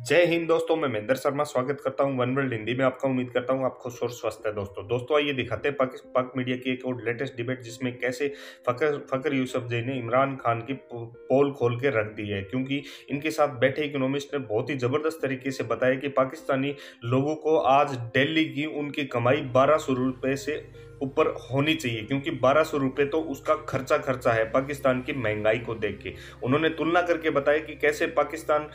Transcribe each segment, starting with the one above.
जय हिंद दोस्तों, मैं महेंद्र शर्मा स्वागत करता हूं वन वर्ल्ड हिंदी में आपका। उम्मीद करता हूं आप खुश और स्वस्थ है। दोस्तों आइए दिखाते हैं पाक मीडिया की एक और लेटेस्ट डिबेट, जिसमें कैसे फकर यूसुफजई ने इमरान खान की पोल खोल के रख दी है। क्योंकि इनके साथ बैठे इकोनॉमिस्ट ने बहुत ही जबरदस्त तरीके से बताया कि पाकिस्तानी लोगों को आज दिल्ली की उनकी कमाई 1200 रुपए से ऊपर होनी चाहिए, क्योंकि 1200 रुपए तो उसका खर्चा है पाकिस्तान की महंगाई को देख के। उन्होंने तुलना करके बताया कि कैसे पाकिस्तान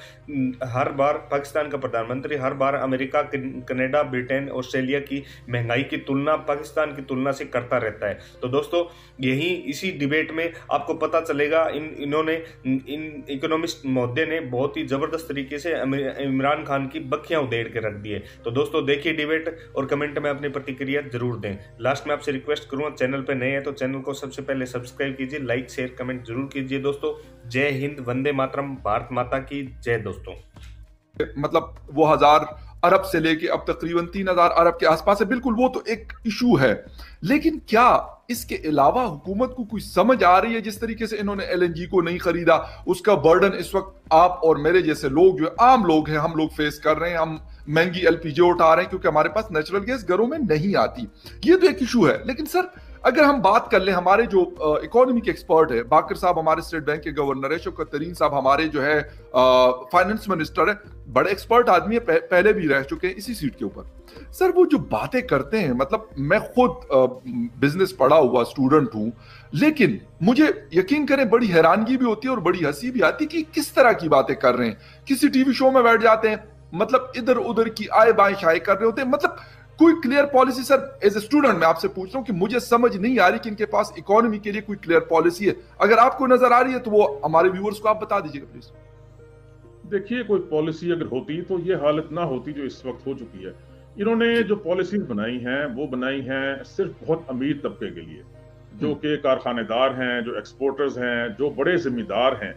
का प्रधानमंत्री हर बार अमेरिका, कनाडा, ब्रिटेन, ऑस्ट्रेलिया की महंगाई की तुलना पाकिस्तान की तुलना से करता रहता है। तो दोस्तों यही इसी डिबेट में आपको पता चलेगा। इन इकोनॉमिस्ट महोदय ने बहुत ही जबरदस्त तरीके से इमरान खान की बखियां उधेड़ के रख दी है। तो दोस्तों देखिए डिबेट और कमेंट में अपनी प्रतिक्रिया जरूर दें। लास्ट में आपसे रिक्वेस्ट करूंगा, चैनल पे नए हैं तो चैनल को सबसे पहले सब्सक्राइब कीजिए, लाइक शेयर कमेंट जरूर कीजिए। दोस्तों जय हिंद, वंदे मातरम, भारत माता की जय। दोस्तों मतलब वो 1000 अरब से लेके अब तकरीबन 3000 अरब के आसपास है। बिल्कुल वो तो एक इशू है, लेकिन क्या इसके अलावा हुकूमत को कोई समझ आ रही है? जिस तरीके से इन्होंने एलएनजी को नहीं खरीदा, उसका बर्डन इस वक्त आप और मेरे जैसे लोग, जो आम लोग हैं, हम लोग फेस कर रहे हैं। हम महंगी एलपीजी उठा रहे हैं क्योंकि हमारे पास नेचुरल गैस घरों में नहीं आती। ये तो एक इशू है। लेकिन सर अगर हम बात कर ले, हमारे जो इकोनॉमी के एक्सपर्ट है, बाकर साहब हमारे स्टेट बैंक के गवर्नर है, शौकत तरीन साहब हमारे जो है फाइनेंस मिनिस्टर है, बड़े एक्सपर्ट आदमी है, पहले भी रह चुके हैं इसी सीट के ऊपर। सर वो जो बातें करते हैं, मतलब मैं खुद बिजनेस पढ़ा हुआ स्टूडेंट हूं, लेकिन मुझे यकीन करें बड़ी हैरानगी भी होती है और बड़ी हंसी भी आती है कि किस तरह की बातें कर रहे हैं। किसी टीवी शो में बैठ जाते हैं, मतलब इधर उधर की आए बाएं शाये कर रहे होते हैं। मतलब कोई clear policy, sir as a student मैं आपसे पूछ रहा हूं कि मुझे समझ नहीं आ रही कि इनके पास इकोनॉमी के लिए कोई क्लियर पॉलिसी है। अगर आपको नजर आ रही है तो वो हमारे व्यूअर्स को आप बता दीजिएगा प्लीज। देखिए, कोई पॉलिसी अगर होती तो ये हालत ना होती जो इस वक्त हो चुकी है। इन्होंने जो पॉलिसीज बनाई हैं वो बनाई हैं सिर्फ बहुत अमीर तबके के लिए, जो कि कारखानेदार हैं, जो एक्सपोर्टर्स हैं, जो बड़े जिम्मेदार हैं।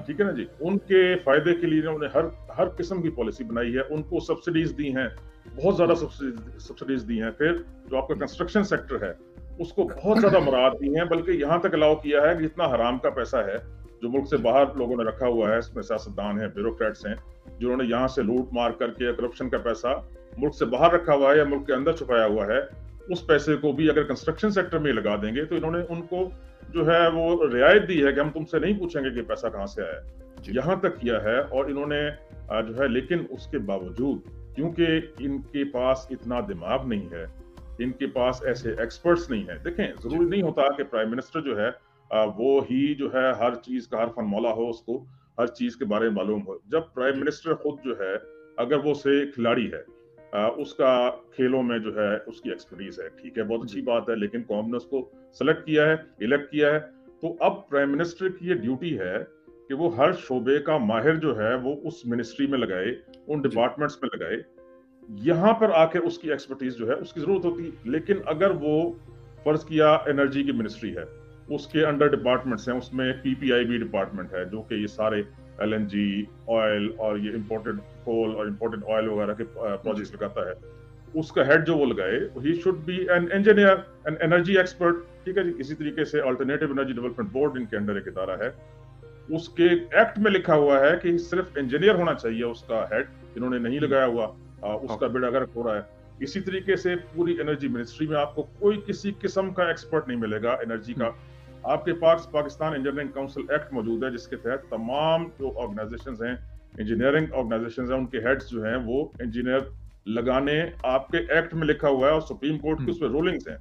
ठीक है ना जी, उनके फायदे के लिए इन्होंने हर हर किस्म की पॉलिसी बनाई है। उनको सब्सिडीज दी हैं, बहुत ज्यादा सब्सिडीज दी हैं। फिर जो आपका कंस्ट्रक्शन सेक्टर है उसको बहुत ज्यादा मुराद दी हैं, बल्कि यहाँ तक अलाउ किया है कि जितना हराम का पैसा है जो मुल्क से बाहर लोगों ने रखा हुआ है, इसमें सियासतदान हैं, ब्यूरोक्रेट्स हैं, जिन्होंने यहाँ से लूट मार करके करप्शन का पैसा मुल्क से बाहर रखा हुआ है या मुल्क के अंदर छुपाया हुआ है, उस पैसे को भी अगर कंस्ट्रक्शन सेक्टर में लगा देंगे तो इन्होंने उनको जो है वो रियायत दी है कि हम तुमसे नहीं पूछेंगे कि पैसा कहाँ से आया है। यहाँ तक किया है और इन्होंने जो है, लेकिन उसके बावजूद क्योंकि इनके पास इतना दिमाग नहीं है, इनके पास ऐसे एक्सपर्ट्स नहीं है। देखें, जरूरी नहीं होता कि प्राइम मिनिस्टर जो है वो ही जो है हर चीज का हर फनमौला हो, उसको हर चीज के बारे में मालूम हो। जब प्राइम मिनिस्टर खुद जो है, अगर वो से खिलाड़ी है, उसका खेलों में जो है उसकी एक्सपर्टीज है, ठीक है, बहुत अच्छी बात है, लेकिन कौम ने उसको सेलेक्ट किया है, इलेक्ट किया है। तो अब प्राइम मिनिस्टर की ये ड्यूटी है कि वो हर शोबे का माहिर जो है वो उस मिनिस्ट्री में लगाए, उन डिपार्टमेंट्स में लगाए। यहाँ पर आकर उसकी एक्सपर्टीज जो है उसकी जरूरत होती है। लेकिन अगर वो फर्ज किया एनर्जी की मिनिस्ट्री है, उसके अंडर डिपार्टमेंट्स हैं, उसमें पीपीआईबी डिपार्टमेंट है जो कि ये सारे एलएनजी, ऑयल और ये इंपोर्टेड कोल और इंपोर्टेड ऑयल वगैरह के प्रोजेक्ट्स लगाता है, उसका हेड जो वो लगाए, he should be an engineer, an energy expert. ठीक है जी। इसी तरीके से अल्टरनेटिव एनर्जी डेवलपमेंट बोर्ड इनके अंडर एक इदारा है, उसके एक्ट में लिखा हुआ है कि सिर्फ इंजीनियर होना चाहिए उसका हेड, इन्होंने नहीं लगाया हुआ, उसका बेड़ा गर्क हो रहा है। इसी तरीके से पूरी एनर्जी मिनिस्ट्री में आपको कोई किसी किस्म का एक्सपर्ट नहीं मिलेगा एनर्जी का। आपके पास पाकिस्तान इंजीनियरिंग काउंसिल एक्ट मौजूद है, जिसके तहत तमाम जो ऑर्गेनाइजेशंस हैं, इंजीनियरिंग ऑर्गेनाइजेशंस हैं, उनके हेड्स जो हैं वो इंजीनियर लगाने आपके एक्ट में लिखा हुआ है और सुप्रीम कोर्ट की उसमें रूलिंग्स हैं।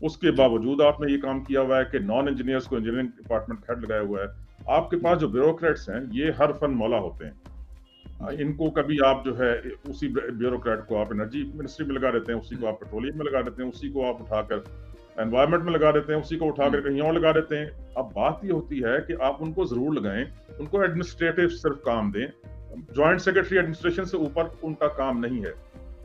उसके बावजूद आपने ये काम किया हुआ है कि नॉन इंजीनियर्स को इंजीनियरिंग डिपार्टमेंट हेड लगाया हुआ है। आपके पास जो ब्यूरोक्रेट्स हैं ये हर फन मौला होते हैं। इनको कभी आप जो है उसी ब्यूरोक्रेट को आप एनर्जी मिनिस्ट्री में लगा देते हैं, उसी को आप पेट्रोलियम में लगा देते हैं, उसी को आप उठाकर एनवायरमेंट में लगा देते हैं, उसी को उठाकर कहीं और लगा देते हैं। अब बात ये होती है कि आप उनको जरूर लगाएं, उनको एडमिनिस्ट्रेटिव सिर्फ काम दें। ज्वाइंट सेक्रेटरी एडमिनिस्ट्रेशन से ऊपर उनका काम नहीं है।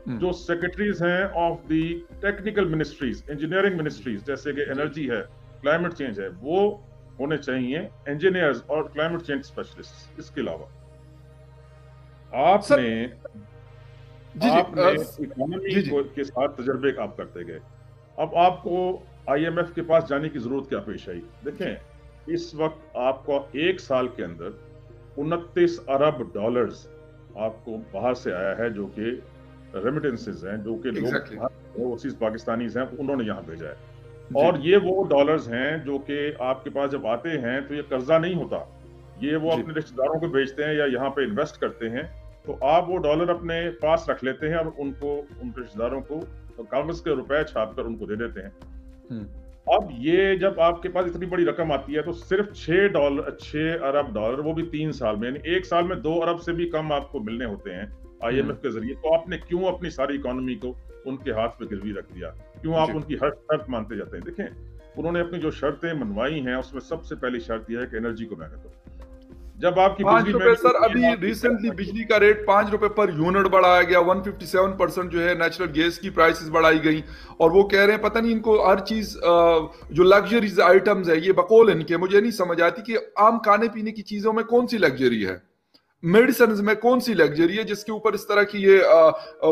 जो सेक्रेटरीज हैं of the technical ministries, engineering ministries, जैसे कि एनर्जी है, क्लाइमेट चेंज है, वो होने चाहिए इंजीनियर्स और क्लाइमेट चेंज स्पेशलिस्ट। इसके अलावा आपने इकोनॉमी के साथ तजर्बे आप करते गए, अब आपको आईएमएफ के पास जाने की जरूरत क्या पेश आई? देखें, इस वक्त आपको एक साल के अंदर 29 अरब डॉलर्स आपको बाहर से आया है, जो कि रेमिटेंसेज हैं, जो कि लोग ओवरसीज पाकिस्तानीज हैं, उन्होंने यहाँ भेजा है। और ये वो डॉलर्स हैं जो कि आपके पास जब आते हैं तो ये कर्जा नहीं होता, ये वो अपने रिश्तेदारों को भेजते हैं या यहाँ पे इन्वेस्ट करते हैं। तो आप वो डॉलर अपने पास रख लेते हैं और उनको, उन रिश्तेदारों को कागज के रुपए छाप कर उनको दे देते हैं। अब ये जब आपके पास इतनी बड़ी रकम आती है तो सिर्फ 6 अरब डॉलर, वो भी 3 साल में, यानी 1 साल में 2 अरब से भी कम आपको मिलने होते हैं IMF के जरिए। तो आपने क्यों अपनी सारी इकोनॉमी को उनके हाथ पे गिरवी रख दिया? क्यों आप उनकी हर शर्त मानते जाते हैं? देखें, उन्होंने अपनी जो शर्तें मनवाई हैं उसमें सबसे पहली शर्त यह है कि एनर्जी को महंगा करो। जब आपकी 5 रुपए सर, अभी रिसेंटली बिजली का रेट 5 रुपए पर यूनिट बढ़ाया गया, 157% जो है नेचुरल गैस की प्राइसेस बढ़ाई गई, और वो कह रहे हैं पता नहीं इनको हर चीज जो लग्जरीज आइटम्स है, ये बकौल इनके, मुझे नहीं समझ आती कि आम खाने पीने की चीजों में कौन सी लग्जरी है, मेडिसिन में कौन सी लग्जरी है जिसके ऊपर इस तरह की ये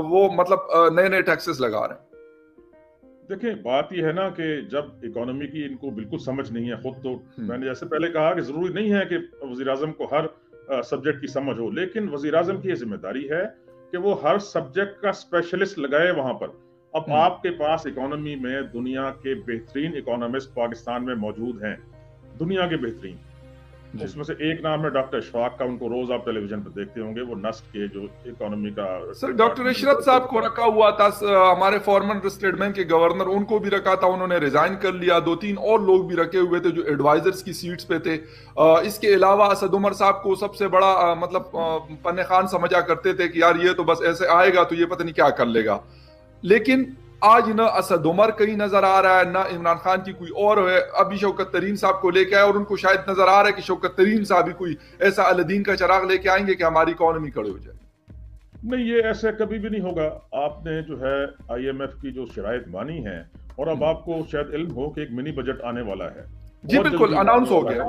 वो मतलब नए नए टैक्सेस लगा रहे हैं। देखिए, बात यह है ना कि जब इकोनॉमी की इनको बिल्कुल समझ नहीं है खुद, तो मैंने जैसे पहले कहा कि जरूरी नहीं है कि वजीर आजम को हर सब्जेक्ट की समझ हो, लेकिन वजीर आजम की यह जिम्मेदारी है कि वो हर सब्जेक्ट का स्पेशलिस्ट लगाए वहां पर। अब आपके पास इकोनॉमी में दुनिया के बेहतरीन इकोनॉमिस्ट पाकिस्तान में मौजूद हैं, दुनिया के बेहतरीन। उसमें से एक नाम है डॉक्टर इशफाक का, उनको रोज आप टेलीविजन पर देखते होंगे, वो नस्ट के जो इकोनॉमी का। सर डॉक्टर इशरत साहब को रखा हुआ था, हमारे फॉर्मर स्टेट बैंक के गवर्नर, उनको भी रखा था, उन्होंने रिजाइन कर लिया। 2-3 और लोग भी रखे हुए थे जो एडवाइजर्स की सीट्स पे थे। इसके अलावा असद उमर साहब को सबसे बड़ा मतलब पन्ने खान समझा करते थे कि यार ये तो बस ऐसे आएगा तो ये पता नहीं क्या कर लेगा। लेकिन आज ना असद उमर कहीं नजर आ रहा है, ना इमरान खान की कोई और है। अभी शौकत तरीन साहब को लेके आए और उनको शायद नजर आ रहा है कि शौकत तरीन साहब भी कोई ऐसा अलादीन का चिराग लेके आएंगे कि हमारी इकोनॉमी खड़ी हो जाए। नहीं, ये ऐसा कभी भी नहीं होगा। आपने जो है IMF की जो शराइत मानी है, और अब आपको शायद इल्म हो कि एक मिनी बजट आने वाला है। जी बिल्कुल, अनाउंस हो गया,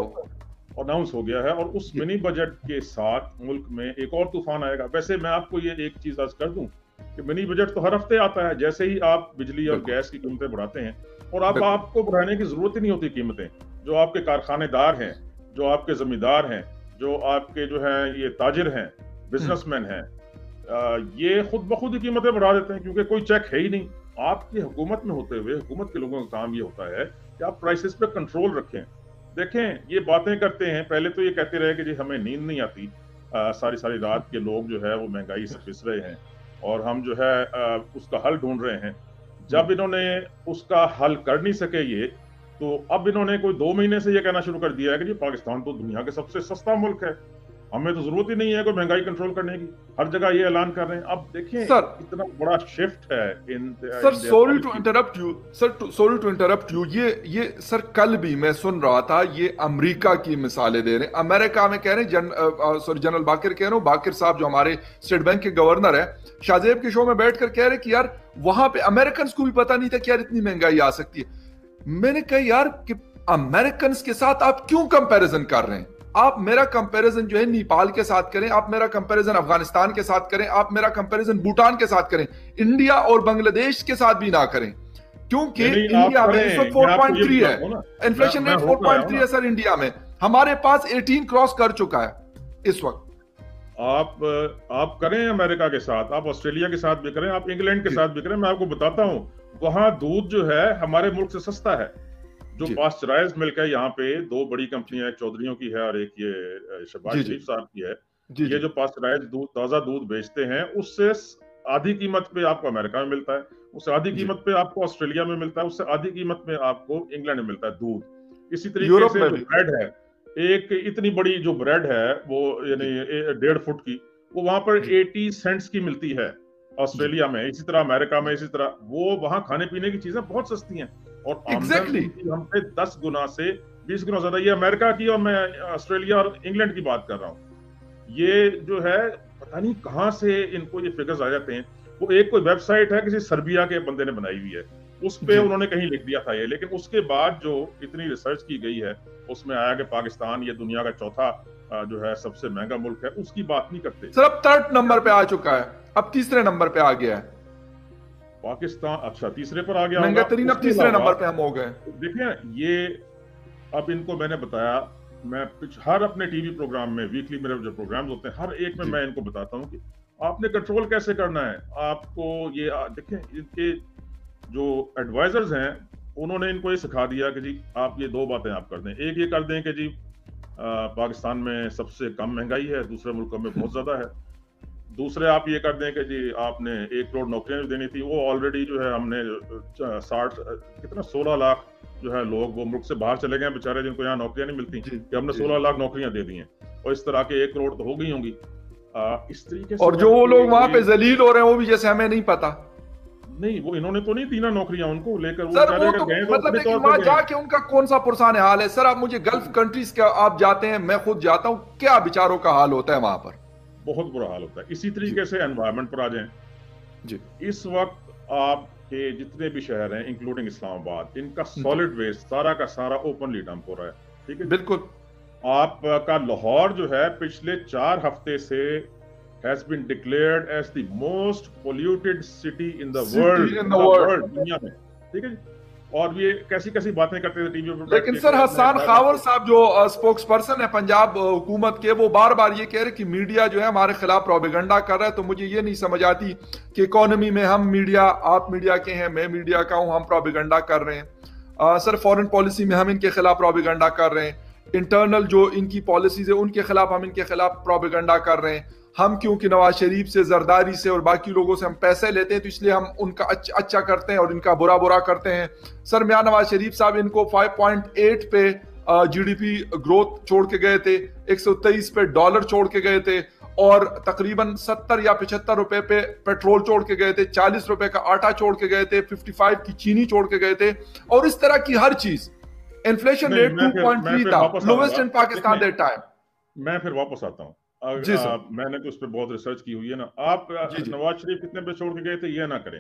अनाउंस हो गया है, और उस मिनी बजट के साथ मुल्क में एक और तूफान आएगा। वैसे मैं आपको ये एक चीज अर्ज कर दूं कि मिनी बजट तो हर हफ्ते आता है, जैसे ही आप बिजली और गैस की कीमतें बढ़ाते हैं, और अब आपको बढ़ाने की जरूरत ही नहीं होती कीमतें। जो आपके कारखानेदार हैं, जो आपके जमींदार हैं, जो आपके जो है ये ताजिर हैं, बिजनेसमैन हैं, ये खुद ब खुद ही कीमतें बढ़ा देते हैं, क्योंकि कोई चेक है ही नहीं। आपकी हुकूमत में होते हुए हुकूमत के लोगों का काम ये होता है कि आप प्राइसेस पे कंट्रोल रखें। देखें, ये बातें करते हैं, पहले तो ये कहते रहे कि जी हमें नींद नहीं आती, सारी सारी रात के लोग जो है वो महंगाई से पिस रहे हैं और हम जो है उसका हल ढूंढ रहे हैं। जब इन्होंने उसका हल कर नहीं सके ये, तो अब इन्होंने कोई 2 महीने से ये कहना शुरू कर दिया है कि जी पाकिस्तान तो दुनिया के सबसे सस्ता मुल्क है, हमें तो जरूरत ही नहीं है कोई महंगाई कंट्रोल करने की। हर जगह ये ऐलान कर रहे हैं। अब देखिए सर, इतना बड़ा शिफ्ट है इन sir sorry to interrupt you, sir sorry to interrupt you, ये सर कल भी मैं सुन रहा था, ये अमेरिका की मिसालें दे रहे हैं। अमेरिका में कह रहे हैं सॉरी जनरल बाकिर कह रहा हूँ, बाकिर साहब जो हमारे स्टेट बैंक के गवर्नर है, शाहजेब के शो में बैठकर कह रहे कि यार वहां पे अमेरिकन को भी पता नहीं था कि यार इतनी महंगाई आ सकती है। मैंने कहा यार कि अमेरिकन के साथ आप क्यों कंपैरिजन कर रहे हैं? आप मेरा कंपैरिजन जो है नेपाल के साथ करें, आप मेरा कंपैरिजन अफगानिस्तान के साथ करें, आप मेरा कंपैरिजन भूटान के साथ करें, इंडिया और बांग्लादेश के साथ भी ना करें, क्योंकि इंडिया में इस वक्त 4.3 है, इन्फ्लेशन रेट 4.3 है सर इंडिया में, हमारे पास 18 क्रॉस कर चुका है इस वक्त। आप करें अमेरिका के साथ, आप ऑस्ट्रेलिया के साथ भी करें, आप इंग्लैंड के साथ भी करें। मैं आपको बताता हूं, वहां दूध जो है हमारे मुल्क से सस्ता है। जो पास्चराइज्ड मिल्क है यहाँ पे 2 बड़ी कंपनियां, एक चौधरियों की है और एक ये शहबाज शरीफ साहब की है। ये जो पास्चराइज्ड दूध, ताजा दूध बेचते हैं, उससे आधी कीमत पे आपको अमेरिका में मिलता है, उससे आधी कीमत पे आपको ऑस्ट्रेलिया में मिलता है, उससे आधी कीमत में आपको इंग्लैंड में मिलता है दूध। इसी तरीके से जो ब्रेड है, एक इतनी बड़ी जो ब्रेड है वो यानी 1.5 फुट की, वो वहां पर 80 सेंट्स की मिलती है ऑस्ट्रेलिया में। इसी तरह अमेरिका में, इसी तरह वो वहां खाने पीने की चीजें बहुत सस्ती हैं, और एग्जैक्टली हमसे 10 गुना से 20 गुना ज्यादा। ये अमेरिका की, और मैं ऑस्ट्रेलिया और इंग्लैंड की बात कर रहा हूँ। ये जो है पता नहीं कहाँ से इनको ये फिगर्स आ जाते हैं। वो एक कोई वेबसाइट है किसी सर्बिया के बंदे ने बनाई हुई है, उस पे उन्होंने कहीं लिख दिया था ये, लेकिन उसके बाद जो इतनी रिसर्च की गई है उसमें आया कि पाकिस्तान ये दुनिया का चौथा जो है सबसे महंगा मुल्क है, उसकी बात नहीं करते। सर अब 3rd नंबर पे आ चुका है, अब 3रे नंबर पे आ गया है पाकिस्तान। अच्छा, 3रे पर आ गया, महंगा तरीन अब 3रे नंबर पे हम हो गए। देखिए ये अब इनको मैंने बताया मैं हर अपने टीवी प्रोग्राम में, वीकली मेरे जो प्रोग्राम्स होते हैं, हर एक में मैं इनको बताता हूँ कि आपने कंट्रोल कैसे करना है। आपको ये देखें, इनके जो एडवाइजर्स हैं उन्होंने इनको ये सिखा दिया कि जी आप ये दो बातें आप कर दें। एक ये कर दें कि जी पाकिस्तान में सबसे कम महंगाई है, दूसरे मुल्कों में बहुत ज्यादा है। दूसरे आप ये कर दें कि जी आपने 1 करोड़ नौकरियां देनी थी, वो ऑलरेडी जो है हमने 16 लाख जो है लोग वो मुल्क से बाहर चले गए बेचारे, जिनको यहाँ नौकरियां नहीं मिलती, कि हमने 16 लाख नौकरियां दे दी हैं, और इस तरह के 1 करोड़ तो हो गई होंगी। इस तरीके से, और जो वो लोग वहां पे जलील हो रहे हैं वो भी जैसे हमें नहीं पता। नहीं, वो इन्होंने तो नहीं दी ना नौकरियां उनको लेकर, वो सर वो तो गए मतलब लेकिन वहां जाके उनका कौन सा पुरसान हाल है। सर आप मुझे गल्फ कंट्रीज का आप जाते हैं, मैं खुद जाता हूं, क्या बेचारों का हाल होता है वहां पर, बहुत बुरा हाल होता है। इसी तरीके से एनवायरनमेंट पर आ जाएं जी। इस वक्त आपके जितने भी शहर हैं इंक्लूडिंग इस्लामाबाद, इनका सॉलिड वेस्ट सारा का सारा ओपनली डंप हो रहा है, ठीक है। बिल्कुल। आपका लाहौर जो है पिछले 4 हफ्ते से has been declared as the most polluted city in the world, दुनिया में, ठीक है जी। और ये कैसी कैसी बातें करते थे टीवी पर। लेकिन सर हसन खावर साहब जो स्पोक्स पर्सन है पंजाब हुकूमत के, वो बार बार ये कह रहे कि मीडिया जो है हमारे खिलाफ प्रोपेगेंडा कर रहा है। तो मुझे ये नहीं समझ आती कि इकोनॉमी में हम मीडिया, आप मीडिया के हैं, मैं मीडिया का हूं, हम प्रोपेगेंडा कर रहे हैं। सर फॉरेन पॉलिसी में हम इनके खिलाफ प्रोपेगेंडा कर रहे हैं, इंटरनल जो इनकी पॉलिसीज है उनके खिलाफ हम इनके खिलाफ प्रोपेगेंडा कर रहे हैं। हम क्योंकि नवाज शरीफ से, जरदारी से और बाकी लोगों से हम पैसे लेते हैं, तो इसलिए हम उनका अच्छा करते हैं और इनका बुरा करते हैं। सर मियां नवाज शरीफ साहब इनको 5.8 पे जीडीपी ग्रोथ छोड़ के गए थे, 123 पे डॉलर छोड़ के गए थे, और तकरीबन 70 या 75 रुपए पे पेट्रोल छोड़ के गए थे, 40 रुपए का आटा छोड़ के गए थे, 55 की चीनी छोड़ के गए थे, और इस तरह की हर चीज। इन्फ्लेशन रेट 2.3 था, lowest in Pakistan that time. मैं फिर वापस आता हूँ। मैंने तो उस पर बहुत रिसर्च की हुई है ना। आप नवाज शरीफ कितने पे छोड़ के गए थे ये ना करें।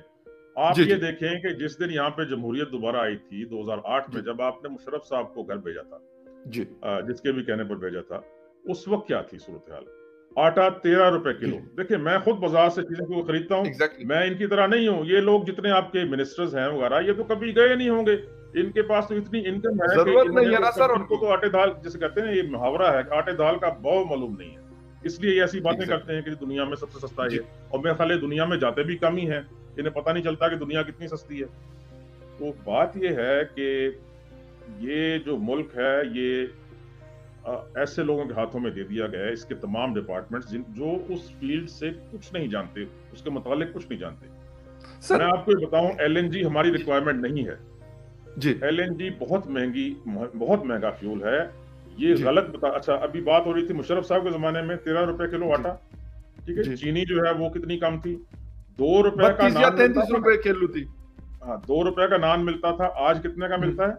आप ये देखें कि जिस दिन यहाँ पे जमहूरियत दोबारा आई थी 2008 में, जब आपने मुशर्रफ साहब को घर भेजा था जी, जिसके भी कहने पर भेजा था, उस वक्त क्या थी सूरत हाल? आटा 13 रुपए किलो। देखिए मैं खुद बाजार से चीजें को खरीदता हूँ, मैं इनकी तरह नहीं हूँ। ये लोग जितने आपके मिनिस्टर्स हैं वगैरह, ये तो कभी गए नहीं होंगे, इनके पास तो इतनी इनकम है, जरूरत नहीं है ना सर उनको। तो आटे दाल जिसे कहते हैं, ये मुहावरा है, आटे दाल का भाव मालूम नहीं है, इसलिए ये ऐसी बातें करते हैं कि दुनिया में सबसे सस्ता है। और मेरे ख्याल दुनिया में जाते भी कम ही है, इन्हें पता नहीं चलता कि दुनिया कितनी सस्ती है। तो बात ये है कि ये जो मुल्क है ये ऐसे लोगों के हाथों में दे दिया गया है, इसके तमाम डिपार्टमेंट्स जो उस फील्ड से कुछ नहीं जानते, उसके मुतालिक कुछ नहीं जानते। मैं आपको बताऊं, LNG हमारी रिक्वायरमेंट नहीं है जी। LNG बहुत महंगा फ्यूल है, ये गलत बता। अच्छा अभी बात हो रही थी मुशर्रफ साहब के जमाने में 13 रुपए किलो आटा, ठीक है। चीनी जो है वो कितनी कम थी, 2 रुपए का नान, 33 रुपए किलो थी। हाँ 2 रुपए का नान मिलता था, आज कितने का मिलता है?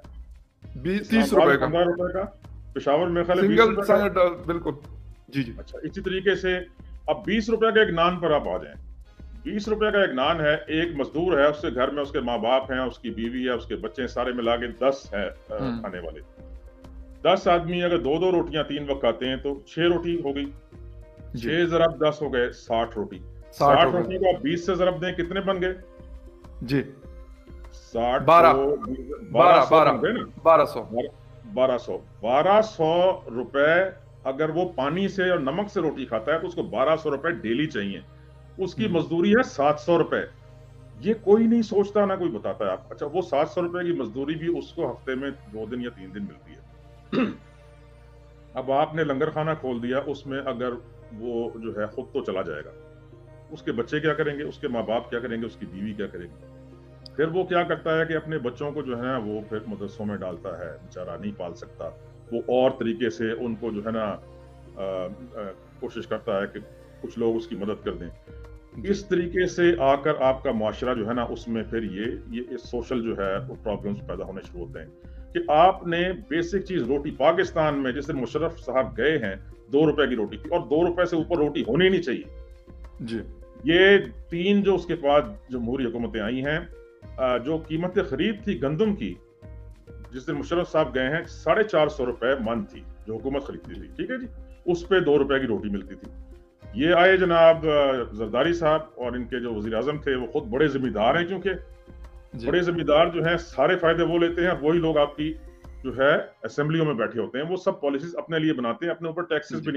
30 रुपए का, 15 रुपए का। पेशावर में ख्याल बिल्कुल जी जी। अच्छा इसी तरीके से अब 20 रुपए का एक नान पर आप आ जाए। 20 रुपए का एक नान है, एक मजदूर है, उसके घर में उसके माँ बाप हैं, उसकी बीवी है, उसके बच्चे, सारे मिला के 10 है खाने वाले। 10 आदमी अगर 2-2 रोटियां 3 वक्त खाते हैं तो 6 रोटी हो गई, 6 ज़रब 10 हो गए 60 रोटी। 60 रोटी को आप 20 से ज़रब दें, कितने बन गए जी? 60 1200 रुपए। अगर वो पानी से और नमक से रोटी खाता है तो उसको 1200 रुपए डेली चाहिए। उसकी मजदूरी है 700 रुपए। ये कोई नहीं सोचता, ना कोई बताता है आप। अच्छा वो 700 रुपए की मजदूरी भी उसको हफ्ते में 2 दिन या 3 दिन मिलती है। अब आपने लंगर खाना खोल दिया, उसमें अगर वो जो है खुद तो चला जाएगा, उसके बच्चे क्या करेंगे, उसके माँ बाप क्या करेंगे, उसकी बीवी क्या करेंगे? फिर वो क्या करता है कि अपने बच्चों को जो है वो फिर मदरसों में डालता है, बेचारा नहीं पाल सकता, वो और तरीके से उनको जो है ना कोशिश करता है कि कुछ लोग उसकी मदद कर दें। इस तरीके से आकर आपका माशरा जो है ना उसमें फिर ये सोशल जो है वो प्रॉब्लम्स पैदा होने शुरू होते हैं कि आपने बेसिक चीज रोटी, पाकिस्तान में जिस दिन मुशर्रफ साहब गए हैं 2 रुपए की रोटी थी, और 2 रुपए से ऊपर रोटी होनी नहीं चाहिए जी। ये 3 जो उसके बाद जमहूरी हुकूमतें आई हैं, जो कीमत खरीद थी गंदम की, जिस दिन मुशर्रफ साहब गए हैं 450 रुपए मन थी जो हुकूमत खरीदती थी, ठीक है जी। उस पे 2 रुपए की रोटी मिलती थी। ये आए जनाब जरदारी साहब, और इनके जो वजीर आजम थे वो खुद बड़े जिम्मेदार हैं, क्योंकि बड़े जिम्मेदार जो हैं सारे फायदे वो लेते हैं, और वही लोग आपकी जो है असेंबलियों में बैठे होते हैं, वो सब पॉलिसीज अपने लिए बनाते हैं, अपने ऊपर टैक्सेस भी